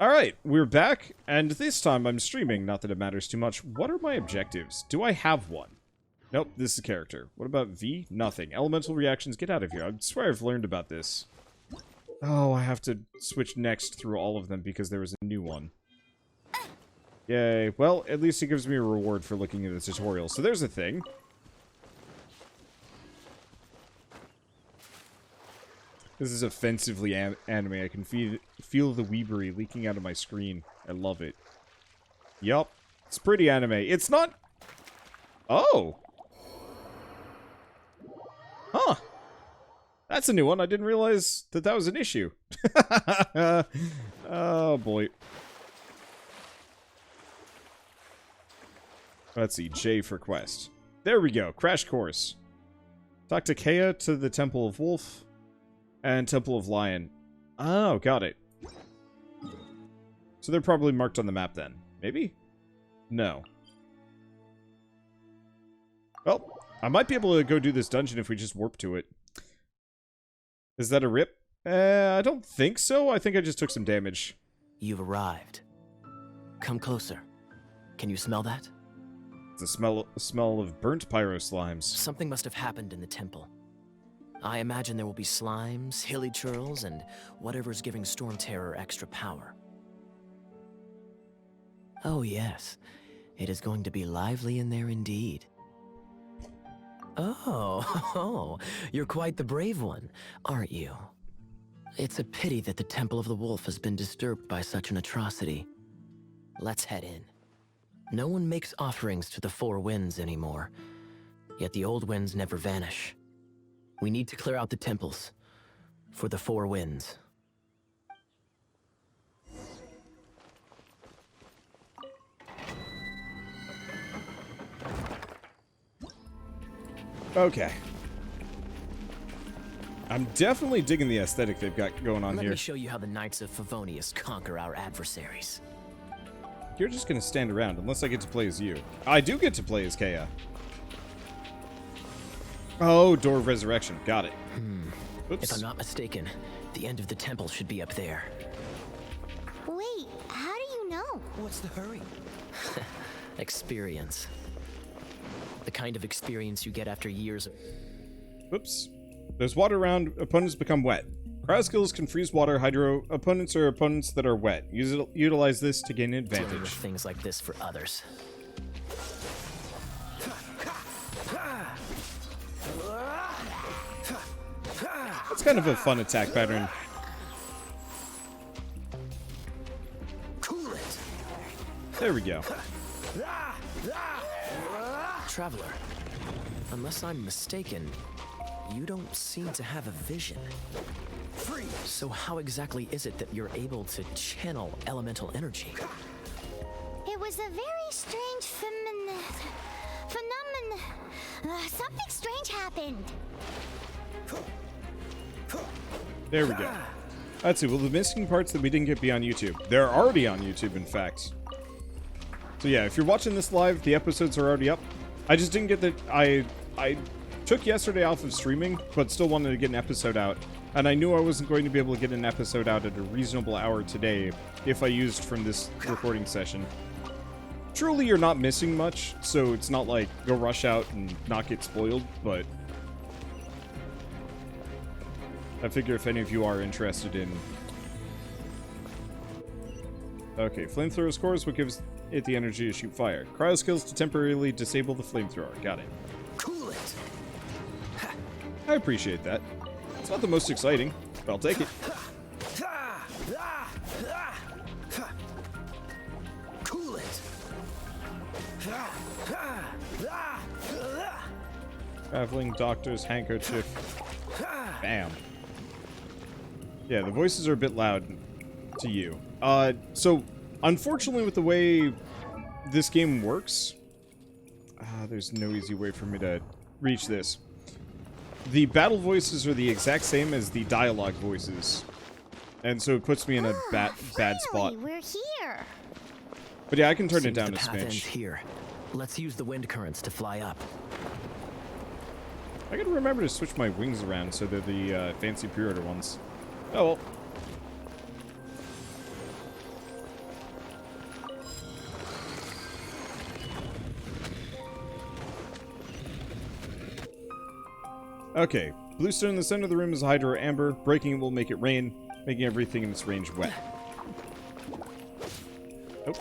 Alright, we're back, and this time I'm streaming, not that it matters too much. What are my objectives? Do I have one? Nope, this is a character. What about V? Nothing. Elemental reactions, get out of here. I swear I've learned about this. Oh, I have to switch next through all of them because there was a new one. Yay. Well, at least it gives me a reward for looking at the tutorial. So there's a thing. This is offensively anime. I can feel the weebery leaking out of my screen. I love it. Yup. It's pretty anime. It's not... Oh! Huh. That's a new one. I didn't realize that that was an issue. Oh, boy. Let's see. J for quest. There we go. Crash course. Talk to Kea to the Temple of Wolf. And Temple of Lion. Oh, got it. So they're probably marked on the map then. Maybe? No. Well, I might be able to go do this dungeon if we just warp to it. Is that a rip? I don't think so. I think I just took some damage. You've arrived. Come closer. Can you smell that? It's a smell of burnt pyro slimes. Something must have happened in the temple. I imagine there will be slimes, hilly churls, and whatever's giving Storm Terror extra power. Oh yes, it is going to be lively in there indeed. Oh, you're quite the brave one, aren't you? It's a pity that the Temple of the Wolf has been disturbed by such an atrocity. Let's head in. No one makes offerings to the Four Winds anymore, yet the old winds never vanish. We need to clear out the temples for the Four Winds. Okay. I'm definitely digging the aesthetic they've got going on here. Let me show you how the Knights of Favonius conquer our adversaries. You're just gonna stand around unless I get to play as you. I do get to play as Kea. Oh, Door of Resurrection. Got it. Oops. If I'm not mistaken, the end of the temple should be up there. Wait, how do you know? What's the hurry? Experience. The kind of experience you get after years of... Whoops. There's water around, opponents become wet. Cryo skills can freeze water, hydro. Opponents are opponents that are wet. Utilize this to gain Dealing with advantage. things like this for others. It's kind of a fun attack pattern. Cool it. There we go. Traveler, unless I'm mistaken, you don't seem to have a vision. So how exactly is it that you're able to channel elemental energy? It was a very strange phenomenon. Something strange happened. There we go. Let's see. Well, the missing parts that we didn't get be on YouTube. They're already on YouTube, in fact. So yeah, if you're watching this live, the episodes are already up. I just didn't get the... I took yesterday off of streaming, but still wanted to get an episode out. And I knew I wasn't going to be able to get an episode out at a reasonable hour today if I used from this recording session. Truly, you're not missing much, so it's not like go rush out and not get spoiled, but... I figure if any of you are interested in... Okay, flamethrower scores what gives it the energy to shoot fire. Cryo skills to temporarily disable the flamethrower. Got it. Cool it. I appreciate that. It's not the most exciting, but I'll take it. Cool it. Traveling doctor's handkerchief. Bam. Yeah, the voices are a bit loud to you. So, unfortunately with the way this game works... there's no easy way for me to reach this. The battle voices are the exact same as the dialogue voices. And so it puts me in a bad spot. We're here. But yeah, I can turn it Seems down the a path ends smidge. here. Let's use the wind currents to fly up. I gotta remember to switch my wings around so they're the fancy pre-order ones. Oh well. Okay, blue stone in the center of the room is hydro amber. Breaking it will make it rain, making everything in its range wet. Oh.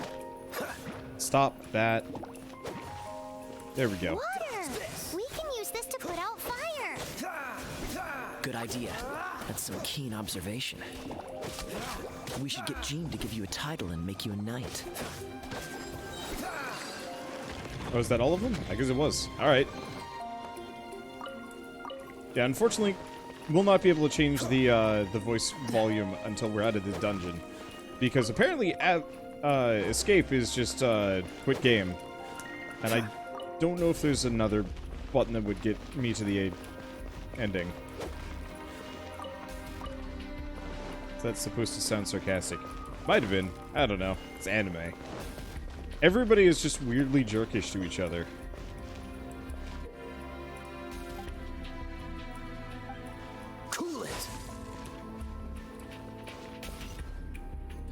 Stop that. There we go. Water! We can use this to put out fire. Good idea. That's some keen observation. We should get Jean to give you a title and make you a knight. Oh, is that all of them? I guess it was. Alright. Yeah, unfortunately, we'll not be able to change the voice volume until we're out of this dungeon. Because apparently escape is just quit game. And I don't know if there's another button that would get me to the ending. That's supposed to sound sarcastic. Might have been. I don't know. It's anime. Everybody is just weirdly jerkish to each other. Cool it!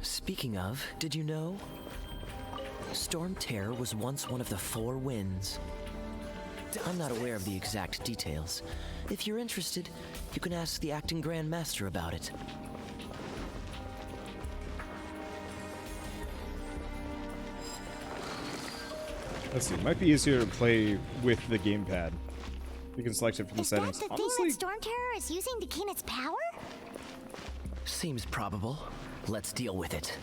Speaking of, did you know? Storm Terror was once one of the 4 winds. I'm not aware of the exact details. If you're interested, you can ask the acting Grand Master about it. Let's see, it might be easier to play with the gamepad. You can select it from the Is that settings. the thing that Storm Terror is using to gain its power? Seems probable. Let's deal with it.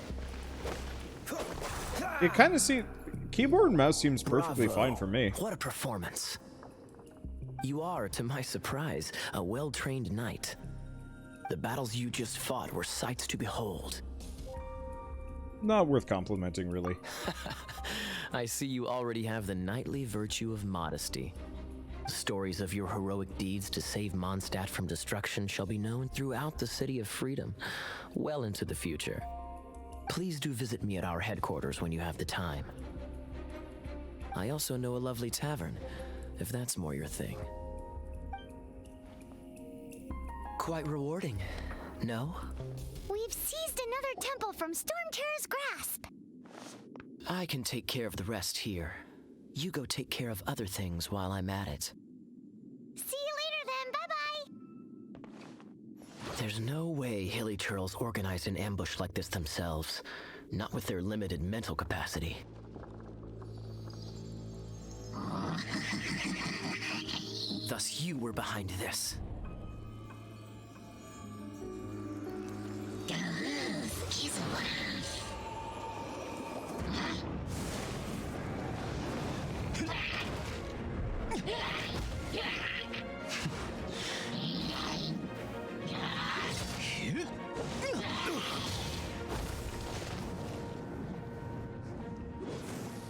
It kind of seems... Keyboard and mouse seems perfectly Bravo. fine for me. What a performance. You are, to my surprise, a well-trained knight. The battles you just fought were sights to behold. Not worth complimenting, really. I see you already have the knightly virtue of modesty. Stories of your heroic deeds to save Mondstadt from destruction shall be known throughout the City of Freedom, well into the future. Please do visit me at our headquarters when you have the time. I also know a lovely tavern, if that's more your thing. Quite rewarding, no? We've seized another temple from Storm Terror's grasp. I can take care of the rest here. You go take care of other things while I'm at it. See you later then, bye-bye. There's no way Hilly Turtles organized an ambush like this themselves. Not with their limited mental capacity. Thus you were behind this.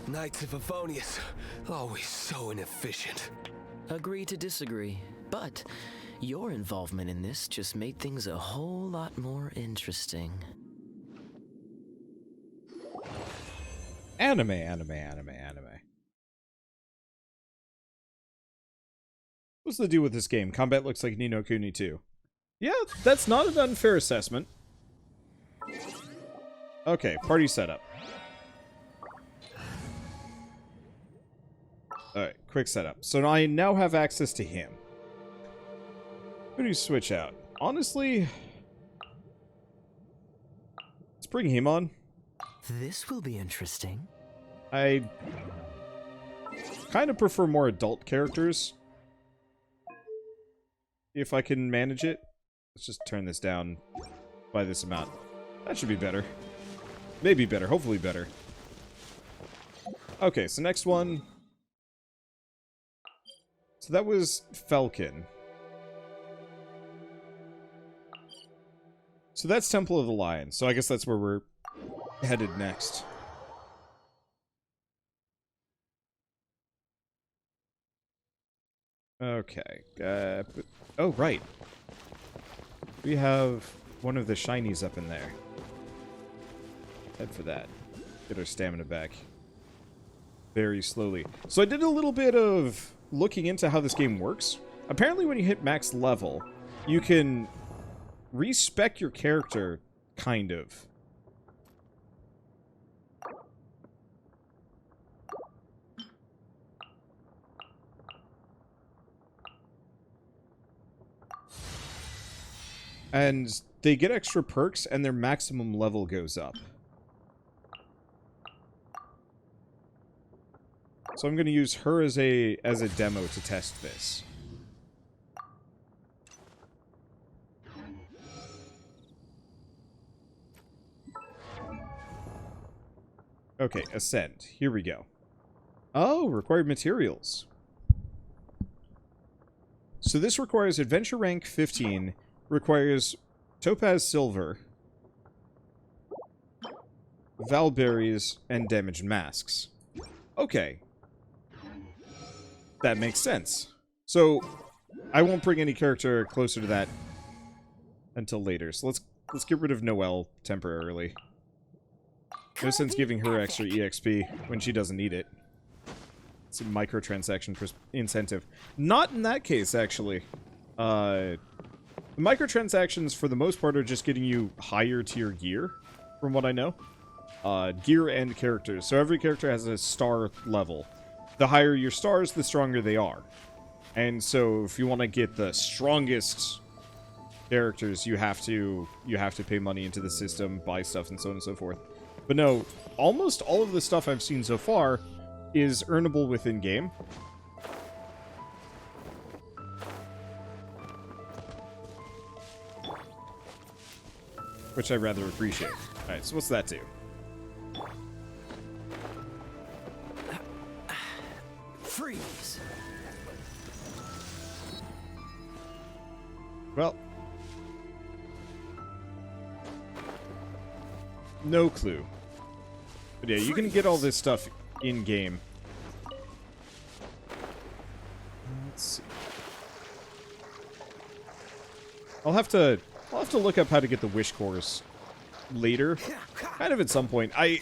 Knights of Favonius, always so inefficient. Agree to disagree, but your involvement in this just made things a whole lot more interesting. Anime. What's the deal with this game? Combat looks like Ni no Kuni 2. Yeah, that's not an unfair assessment. Okay, party setup. Alright, quick setup. So I now have access to him. Who do you switch out? Honestly, let's bring him on. This will be interesting. I kind of prefer more adult characters. If I can manage it. Let's just turn this down by this amount. That should be better. Maybe better. Hopefully better. Okay, so next one. So that was Falcon. So that's Temple of the Lion. So I guess that's where we're headed next. Okay. Oh, right. We have one of the shinies up in there. Head for that. Get our stamina back. Very slowly. So I did a little bit of looking into how this game works. Apparently when you hit max level, you can respec your character, kind of. And they get extra perks, and their maximum level goes up. So I'm going to use her as a demo to test this. Okay, ascend. Here we go. Oh, required materials. So this requires adventure rank 15, requires topaz silver, valberries, and damaged masks. Okay. That makes sense. So, I won't bring any character closer to that until later. So let's get rid of Noelle temporarily. No sense giving her extra EXP when she doesn't need it. It's a microtransaction incentive. Not in that case, actually. The microtransactions, for the most part, are just getting you higher tier gear, from what I know. Gear and characters. So every character has a star level. The higher your stars, the stronger they are. And so if you want to get the strongest characters, you have to pay money into the system, buy stuff, and so on and so forth. But no, almost all of the stuff I've seen so far is earnable within game. Which I rather appreciate. Alright, so what's that do? Freeze. Well, no clue. But yeah, you can get all this stuff in-game. Let's see. I'll have to look up how to get the wish cores later. Kind of at some point. I'm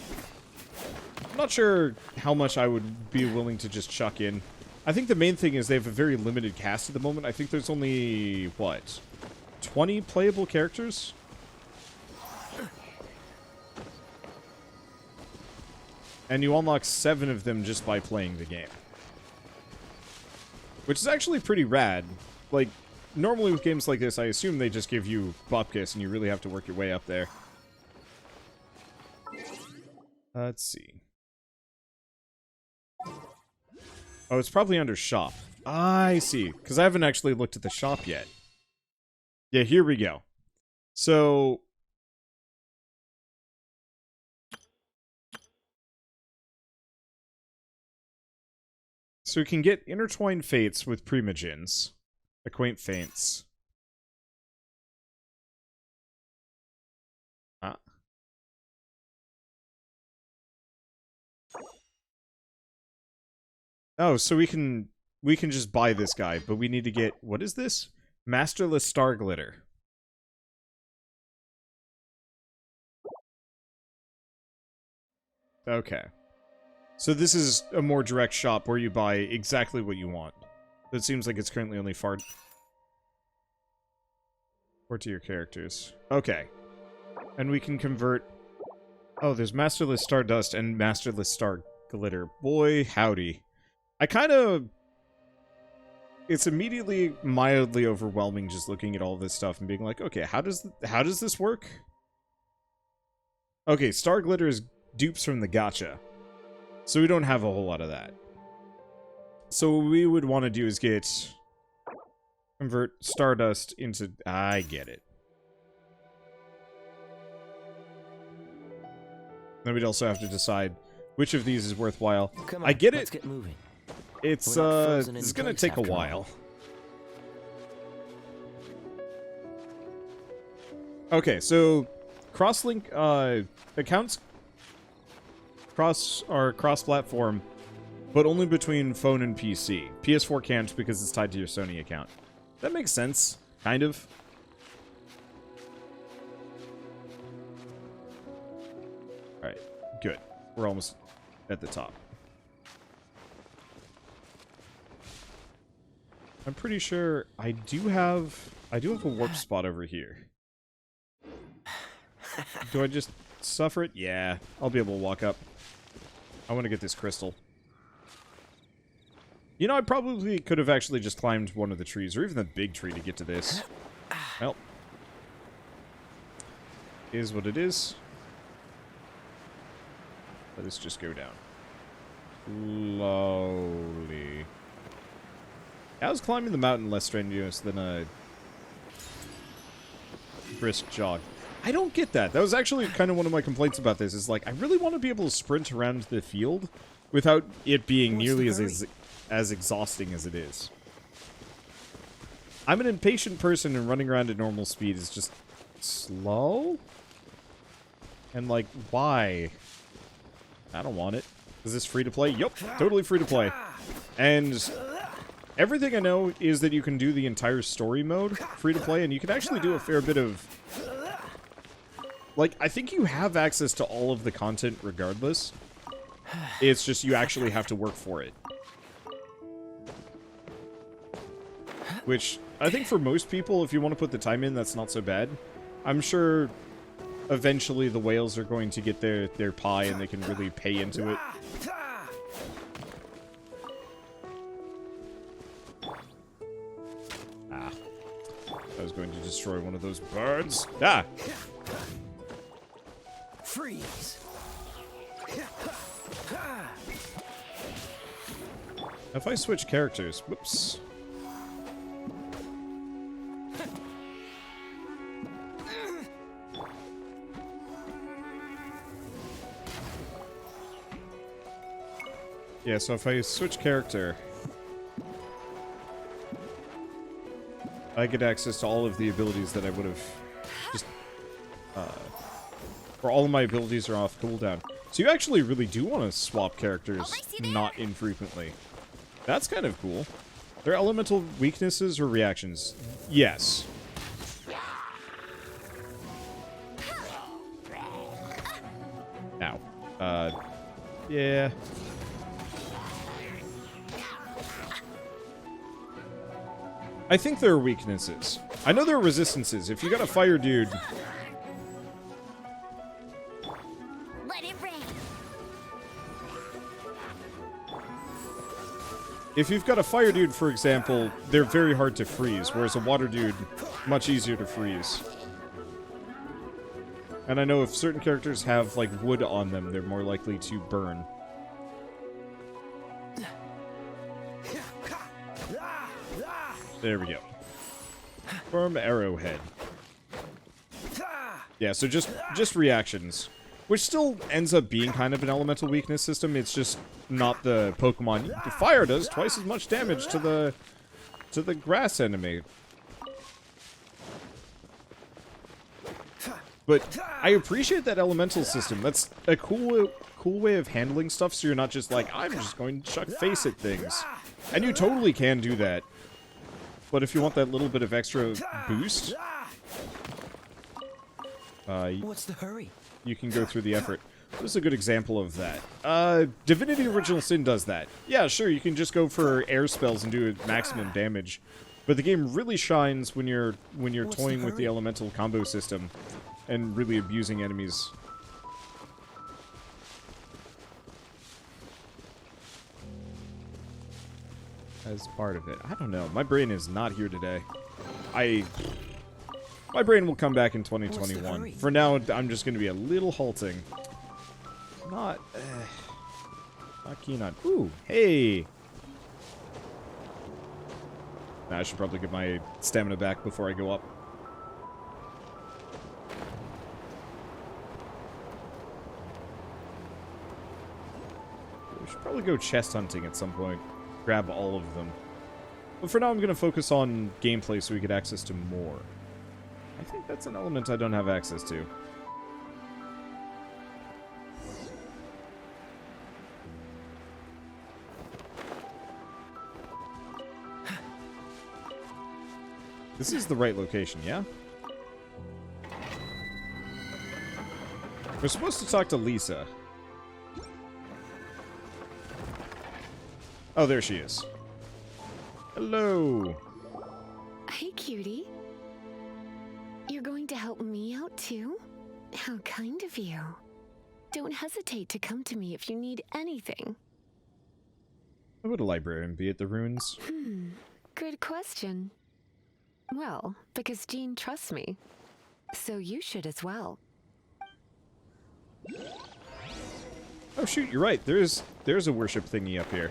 not sure how much I would be willing to just chuck in. I think the main thing is they have a very limited cast at the moment. I think there's only, what, 20 playable characters? And you unlock 7 of them just by playing the game. Which is actually pretty rad. Like, normally with games like this, I assume they just give you bupkis and you really have to work your way up there. Let's see. Oh, it's probably under shop. I see. Because I haven't actually looked at the shop yet. Yeah, here we go. So we can get intertwined fates with primogens. Acquaint faints. Ah. Oh, so we can just buy this guy, but we need to get, what is this? Masterless Star Glitter. Okay. So this is a more direct shop where you buy exactly what you want. It seems like it's currently only 4 tier characters. Okay. And we can convert... Oh, there's Masterless Stardust and Masterless Star Glitter. Boy, howdy. I kind of... It's immediately mildly overwhelming just looking at all this stuff and being like, okay, how does this work? Okay, Star Glitter is dupes from the gacha. So we don't have a whole lot of that. So what we would want to do is convert Stardust into... I get it. Then we'd also have to decide which of these is worthwhile. Come on, I get it. Let's get moving. It's gonna take a while. Okay, so cross-link accounts are cross-platform, but only between phone and PC. PS4 can't because it's tied to your Sony account. That makes sense, kind of. Alright, good. We're almost at the top. I'm pretty sure I do have a warp spot over here. Do I just suffer it? Yeah, I'll be able to walk up. I want to get this crystal. You know, I probably could have actually just climbed one of the trees, or even the big tree to get to this. Well, is what it is. Let us just go down. Slowly. How's climbing the mountain less strenuous than a brisk jog? I don't get that. That was actually kind of one of my complaints about this, is like, I really want to be able to sprint around the field without it being nearly as exhausting as it is. I'm an impatient person, and running around at normal speed is just slow? And like, why? I don't want it. Is this free to play? Yup, totally free to play. And everything I know is that you can do the entire story mode free to play, and you can actually do a fair bit of... Like, I think you have access to all of the content regardless. It's just you actually have to work for it. Which, I think for most people, if you want to put the time in, that's not so bad. I'm sure eventually the whales are going to get their pie and they can really pay into it. Ah. I was going to destroy one of those birds. Ah! Freeze. If I switch characters, whoops. Yeah, so if I switch character, I get access to all of the abilities that I would have just, or all of my abilities are off cooldown. So you actually really do want to swap characters not infrequently. That's kind of cool. There are elemental weaknesses or reactions? Yes. Ow. Yeah. I think there are weaknesses. I know there are resistances. If you got a fire dude... Let it rain. If you've got a fire dude, for example, they're very hard to freeze, whereas a water dude, much easier to freeze. And I know if certain characters have, like, wood on them, they're more likely to burn. There we go. Firm arrowhead. Yeah, so just reactions. Which still ends up being kind of an elemental weakness system, it's just not the Pokemon. The fire does twice as much damage to the grass enemy. But I appreciate that elemental system. That's a cool way of handling stuff, so you're not just like, I'm just going to chuck face at things. And you totally can do that. But if you want that little bit of extra boost, What's the hurry? you can go through the effort. This is a good example of that. Divinity Original Sin does that. Yeah, sure, you can just go for air spells and do maximum damage. But the game really shines when you're toying with the elemental combo system and really abusing enemies. As part of it. I don't know. My brain is not here today. My brain will come back in 2021. For now, I'm just going to be a little halting. Not keen on... Ooh, hey! Nah, I should probably get my stamina back before I go up. We should probably go chest hunting at some point. Grab all of them. But for now, I'm going to focus on gameplay so we get access to more. I think that's an element I don't have access to. This is the right location, yeah? We're supposed to talk to Lisa. Oh, there she is. Hello. Hey, cutie. You're going to help me out, too? How kind of you. Don't hesitate to come to me if you need anything. Why would a librarian be at the ruins? Good question. Well, because Jean trusts me. So you should as well. Oh shoot, you're right. There's a worship thingy up here.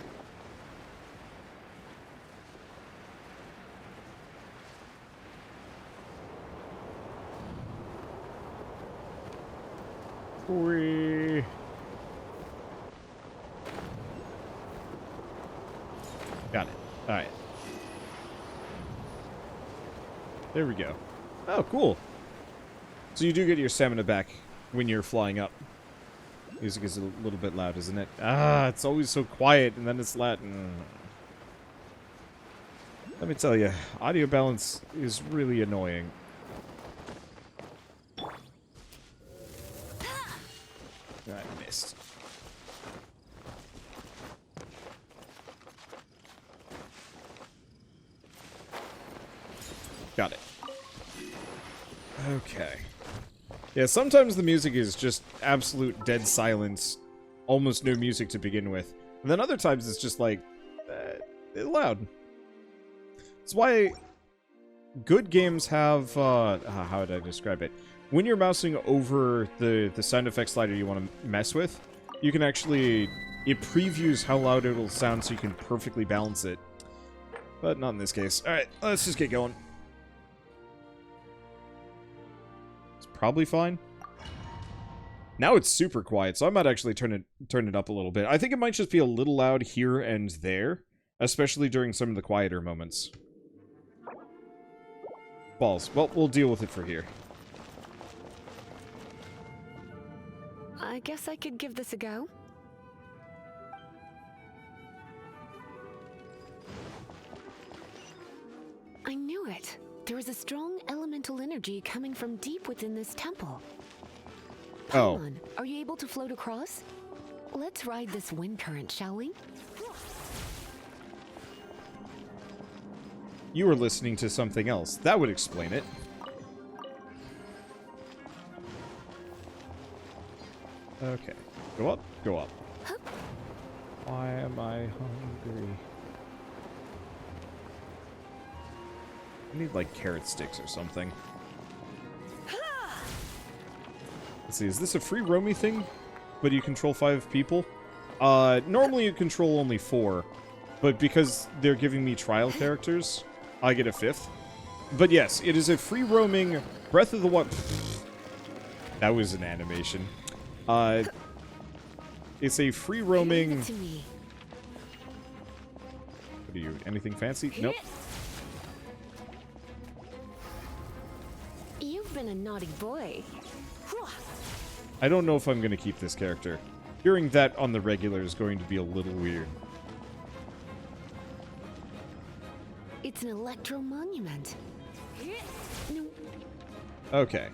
Whee. Got it. Alright. There we go. Oh, cool. So you do get your stamina back when you're flying up. Music is a little bit loud, isn't it? Ah, it's always so quiet, and then it's loud. Let me tell you, audio balance is really annoying. I missed. Got it. Okay. Yeah, sometimes the music is just absolute dead silence, almost no music to begin with. And then other times it's just like, loud. It's why good games have, how would I describe it? When you're mousing over the sound effect slider you want to mess with, you can actually, it previews how loud it'll sound so you can perfectly balance it. But not in this case. Alright, let's just get going. Probably fine. Now it's super quiet, so I might actually turn it up a little bit. I think it might just be a little loud here and there, especially during some of the quieter moments. Balls. Well, we'll deal with it for here. I guess I could give this a go. I knew it. There is a strong elemental energy coming from deep within this temple. Come on, are you able to float across? Let's ride this wind current, shall we? You were listening to something else. That would explain it. Okay. Go up, go up. Huh? Why am I hungry? I need, like, carrot sticks or something. Let's see, is this a free roamy thing? But you control 5 people? Normally you control only 4. But because they're giving me trial characters, I get a 5th. But yes, it is a free roaming Breath of the Wild. That was an animation. It's a free roaming... What are you, anything fancy? Nope. You've been a naughty boy. I don't know if I'm going to keep this character. Hearing that on the regular is going to be a little weird. It's an electro monument. No. Okay.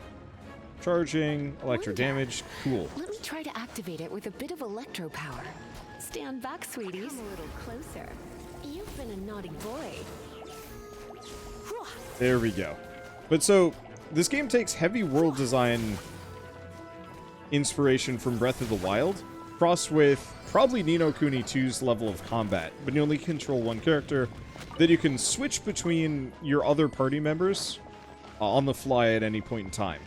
Charging, electro damage, cool. Let me try to activate it with a bit of electro power. Stand back, sweeties. Come a little closer. You've been a naughty boy. There we go. But so, this game takes heavy world design inspiration from Breath of the Wild, crossed with probably Ni no Kuni 2's level of combat, but you only control one character, that you can switch between your other party members on the fly at any point in time.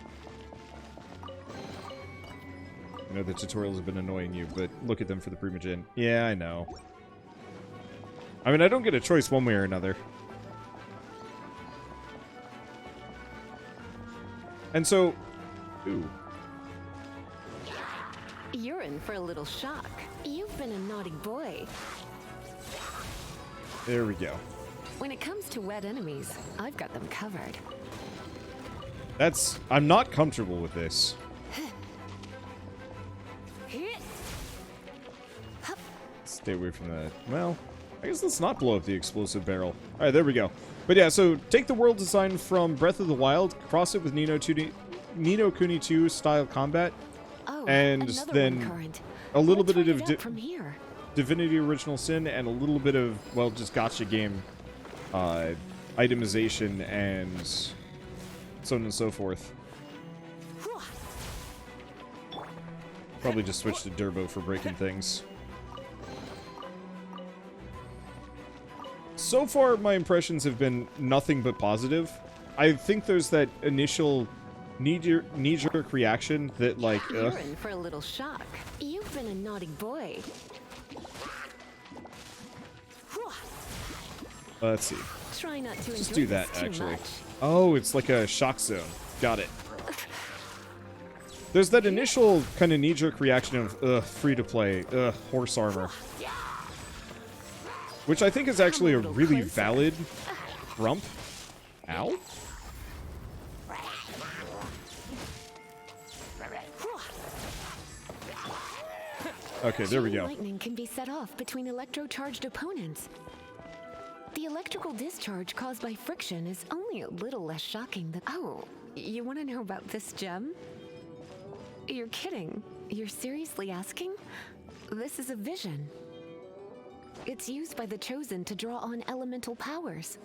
I know the tutorials have been annoying you, but look at them for the Primogen. Yeah, I know. I mean, I don't get a choice one way or another. And so... Ooh. You're in for a little shock. You've been a naughty boy. There we go. When it comes to wet enemies, I've got them covered. That's... I'm not comfortable with this. Stay away from that. Well, I guess let's not blow up the explosive barrel. Alright, there we go. But yeah, so take the world design from Breath of the Wild, cross it with Ni no Kuni 2 style combat, and then a little bit of Divinity Original Sin and a little bit of, well, just gacha game itemization and so on and so forth. Probably just switch to Durbo for breaking things. So far, my impressions have been nothing but positive. I think there's that initial knee-jerk reaction that, like, You're in for a little shock. You've been a naughty boy. Let's see. Try not to Just enjoy do that, this too actually. much. Oh, it's like a shock zone. Got it. There's that initial kind of knee-jerk reaction of, free-to-play, horse armor. Which I think is actually a really valid grump. Ow? Okay, there we go. Lightning can be set off between electro-charged opponents. The electrical discharge caused by friction is only a little less shocking than... Oh, you want to know about this gem? You're kidding. You're seriously asking? This is a vision. It's used by the Chosen to draw on elemental powers.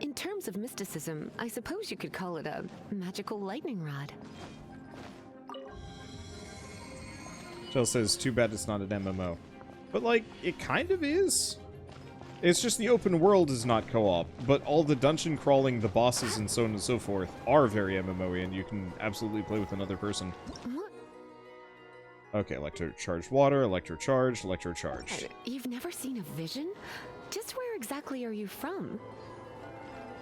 In terms of mysticism, I suppose you could call it a magical lightning rod. Shell says, too bad it's not an MMO. But, like, it kind of is. It's just the open world is not co-op, but all the dungeon crawling, the bosses, and so on and so forth are very MMO-y, and you can absolutely play with another person. What? Okay, electro-charged water, electro-charged, electro-charged. You've never seen a vision? Just where exactly are you from?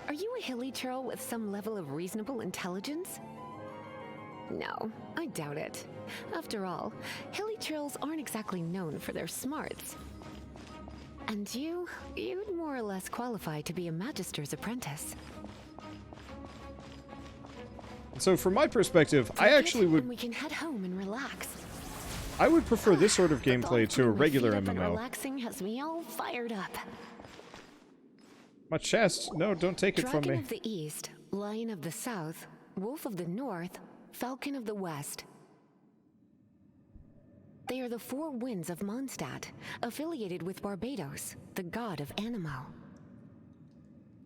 Are you a hilly churl with some level of reasonable intelligence? No, I doubt it. After all, hilly churls aren't exactly known for their smarts. And you'd more or less qualify to be a magister's apprentice. So from my perspective, I actually would... We can head home and relax. I would prefer this sort of The gameplay thought to a of my regular feet up and MMO. Relaxing has me all fired up. My chest? No, don't take it from Dragon me. of the East, Lion of the South, Wolf of the North, Falcon of the West. They are the four winds of Mondstadt, affiliated with Barbados, the god of Anemo.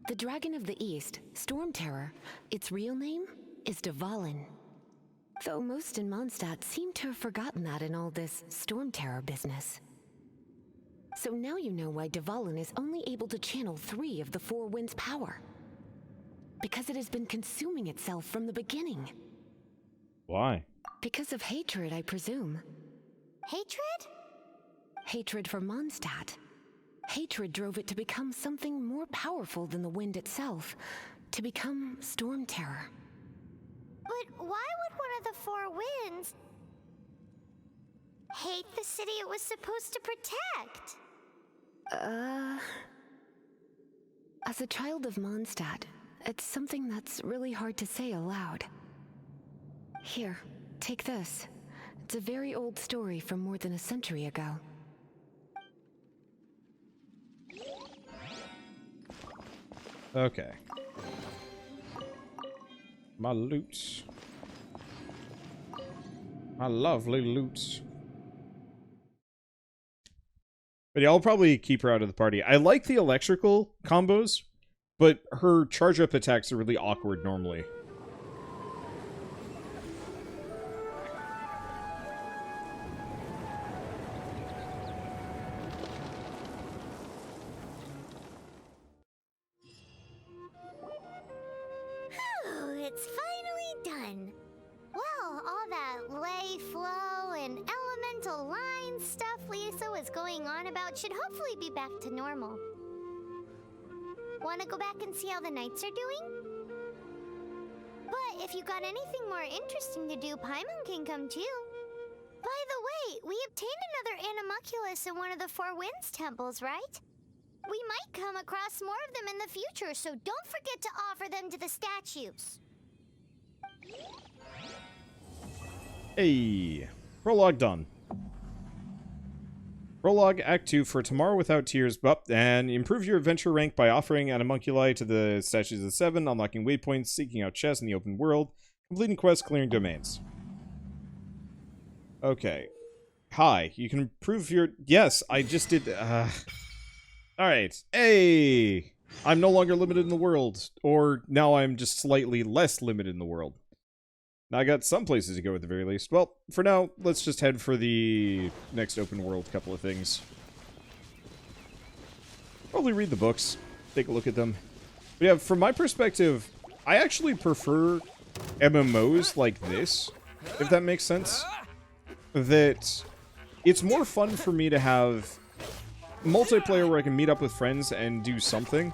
The Dragon of the East, Storm Terror, its real name is Dvalin. Though most in Mondstadt seem to have forgotten that in all this Storm Terror business. So now you know why Dvalin is only able to channel 3 of the four winds' power. Because it has been consuming itself from the beginning. Why? Because of hatred, I presume. Hatred? Hatred for Mondstadt. Hatred drove it to become something more powerful than the wind itself. To become Storm Terror. But why would one of the four winds hate the city it was supposed to protect? As a child of Mondstadt, it's something that's really hard to say aloud. Here, take this. It's a very old story from more than a century ago. Okay. My loot. My lovely loot. But yeah, I'll probably keep her out of the party. I like the electrical combos, but her charge-up attacks are really awkward normally. It's finally done. Well, all that lay, flow, and elemental line stuff Lisa was going on about should hopefully be back to normal. Want to go back and see how the knights are doing? But if you got anything more interesting to do, Paimon can come too. By the way, we obtained another Animalculus in one of the Four Winds temples, right? We might come across more of them in the future, so don't forget to offer them to the statues. Hey, prologue done. Prologue Act 2 for Tomorrow Without Tears, and improve your adventure rank by offering Animalculi to the Statues of the Seven, unlocking waypoints, seeking out chests in the open world, completing quests, clearing domains. Okay. Hi, you can improve your... Yes, I just did... Alright. Hey! I'm no longer limited in the world. Or now I'm just slightly less limited in the world. Now I got some places to go at the very least. Well, for now, let's just head for the next open world couple of things. Probably read the books, take a look at them. But yeah, from my perspective, I actually prefer MMOs like this, if that makes sense, that it's more fun for me to have multiplayer where I can meet up with friends and do something,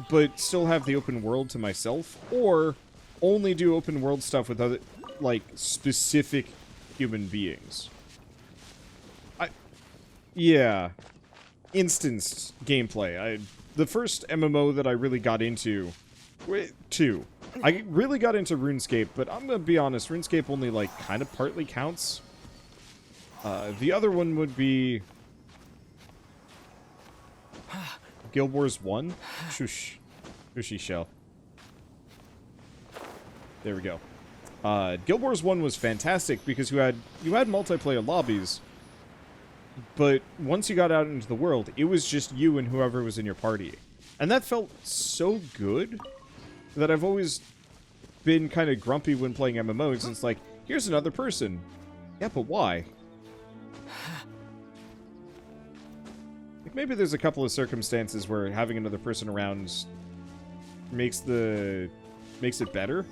but still have the open world to myself, or only do open world stuff with other, like, specific human beings. Yeah. Instanced gameplay. The first MMO that I really got into... Two. I really got into RuneScape, but I'm gonna be honest, RuneScape only, like, kind of partly counts. The other one would be... Guild Wars 1? Shush. Shushy shell. There we go. Guild Wars 1 was fantastic because you had multiplayer lobbies, but once you got out into the world, it was just you and whoever was in your party. And that felt so good that I've always been kind of grumpy when playing MMOs. It's like, here's another person. Yeah, but why? Like, maybe there's a couple of circumstances where having another person around makes it better.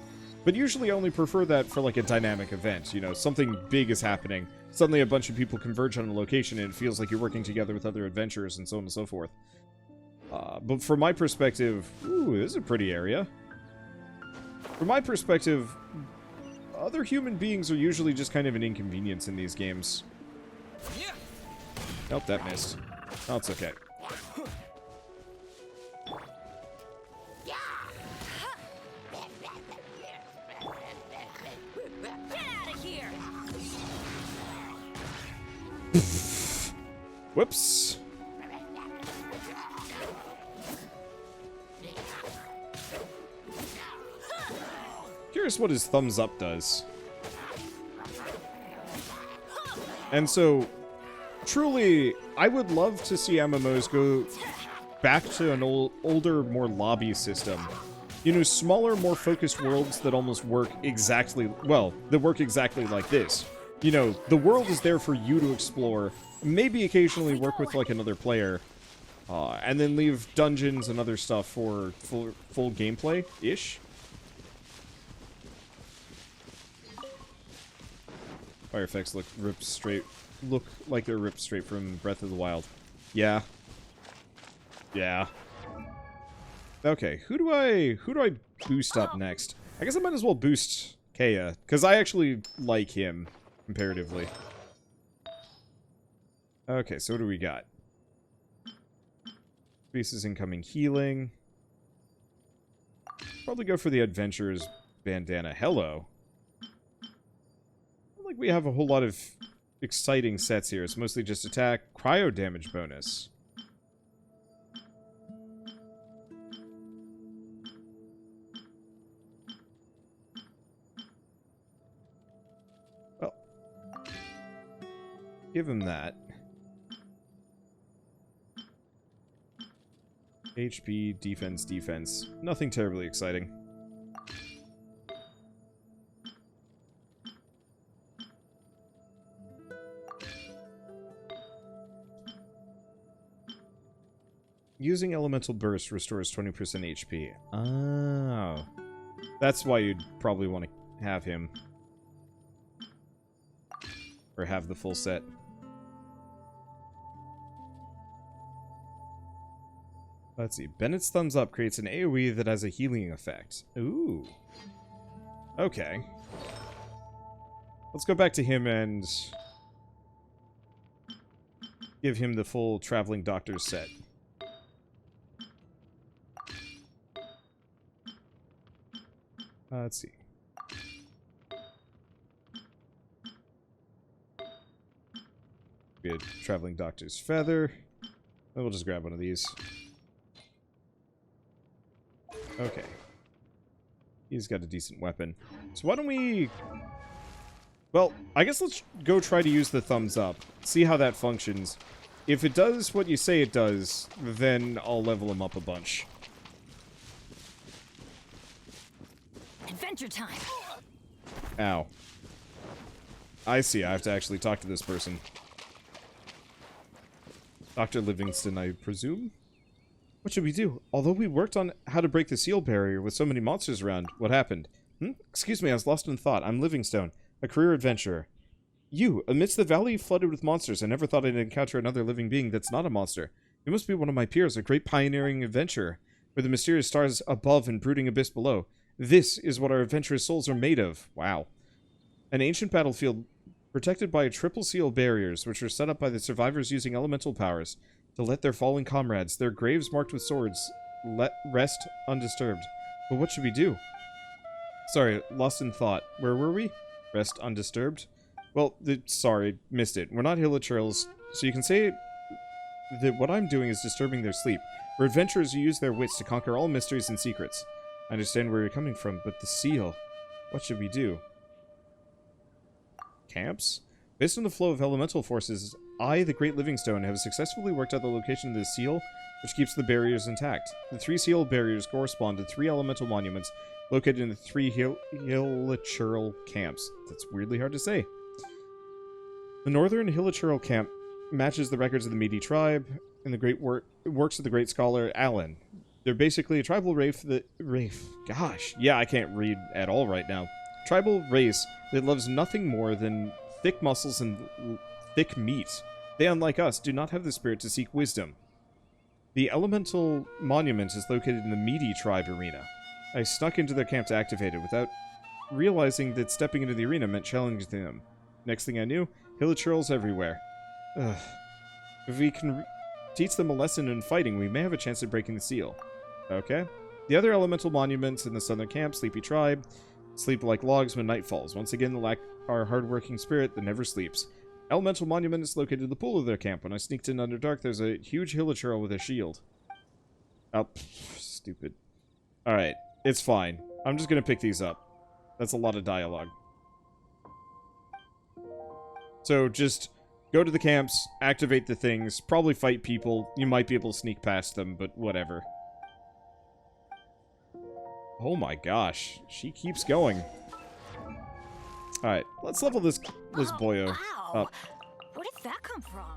But usually I only prefer that for, like, a dynamic event. You know, something big is happening. Suddenly a bunch of people converge on a location and it feels like you're working together with other adventurers and so on and so forth. But from my perspective... Ooh, this is a pretty area. From my perspective, other human beings are usually just kind of an inconvenience in these games. Nope, that missed. Oh, it's okay. Whoops. Curious what his thumbs up does. And so, truly, I would love to see MMOs go back to an older, more lobby system. You know, smaller, more focused worlds that almost work exactly, well, that work exactly like this. You know, the world is there for you to explore, maybe occasionally work with, like, another player, and then leave dungeons and other stuff for full gameplay-ish. Fire effects look like they're ripped straight from Breath of the Wild. Yeah. Yeah. Okay, who do I boost up next? I guess I might as well boost Kea, because I actually like him, comparatively. Okay, so what do we got? Increases incoming healing. Probably go for the Adventurer's bandana. Hello. I don't think we have a whole lot of exciting sets here. It's mostly just attack, cryo damage bonus. Well, give him that. HP, defense, defense. Nothing terribly exciting. Using Elemental Burst restores 20% HP. Oh. That's why you'd probably want to have him. Or have the full set. Let's see. Bennett's Thumbs Up creates an AoE that has a healing effect. Ooh. Okay. Let's go back to him and give him the full Traveling Doctor's set. Let's see. We had Traveling Doctor's Feather. And we'll just grab one of these. Okay. He's got a decent weapon. So why don't we... Well, I guess let's go try to use the thumbs up. See how that functions. If it does what you say it does, then I'll level him up a bunch. Adventure time. Ow. I see, I have to actually talk to this person. Dr. Livingstone, I presume? What should we do? Although we worked on how to break the seal barrier with so many monsters around, what happened? Excuse me, I was lost in thought. I'm Livingstone, a career adventurer. You, amidst the valley flooded with monsters, I never thought I'd encounter another living being that's not a monster. You must be one of my peers, a great pioneering adventurer, with the mysterious stars above and brooding abyss below. This is what our adventurous souls are made of. Wow. An ancient battlefield protected by triple seal barriers, which were set up by the survivors using elemental powers to let their fallen comrades, their graves marked with swords, rest undisturbed. But what should we do? Sorry, lost in thought. Where were we? Rest undisturbed? Well, sorry, missed it. We're not hilichurls, so you can say that what I'm doing is disturbing their sleep. We're adventurers who use their wits to conquer all mysteries and secrets. I understand where you're coming from, but the seal... What should we do? Camps? Based on the flow of elemental forces, I, the Great Livingstone, have successfully worked out the location of the seal, which keeps the barriers intact. The 3 seal barriers correspond to 3 elemental monuments located in the 3 hilichurl camps. That's weirdly hard to say. The northern hilichurl camp matches the records of the Meaty tribe and the great works of the great scholar Alan. They're basically a tribal gosh, yeah, I can't read at all right now. Tribal race that loves nothing more than thick muscles and thick meat. They, unlike us, do not have the spirit to seek wisdom. The elemental monument is located in the Meaty tribe arena. I snuck into their camp to activate it without realizing that stepping into the arena meant challenging them. Next thing I knew, hilichurls everywhere. Ugh. If we can teach them a lesson in fighting, we may have a chance at breaking the seal. Okay. The other elemental monuments in the southern camp, Sleepy Tribe, sleep like logs when night falls. Once again, they lack our hard-working spirit that never sleeps. Elemental monument is located in the pool of their camp. When I sneaked in Underdark, there's a huge hilichurl with a shield. Oh, stupid. Alright, it's fine. I'm just gonna pick these up. That's a lot of dialogue. So, just go to the camps, activate the things, probably fight people. You might be able to sneak past them, but whatever. Oh my gosh, she keeps going. Alright, let's level this boyo Wow. up. Where did that come from?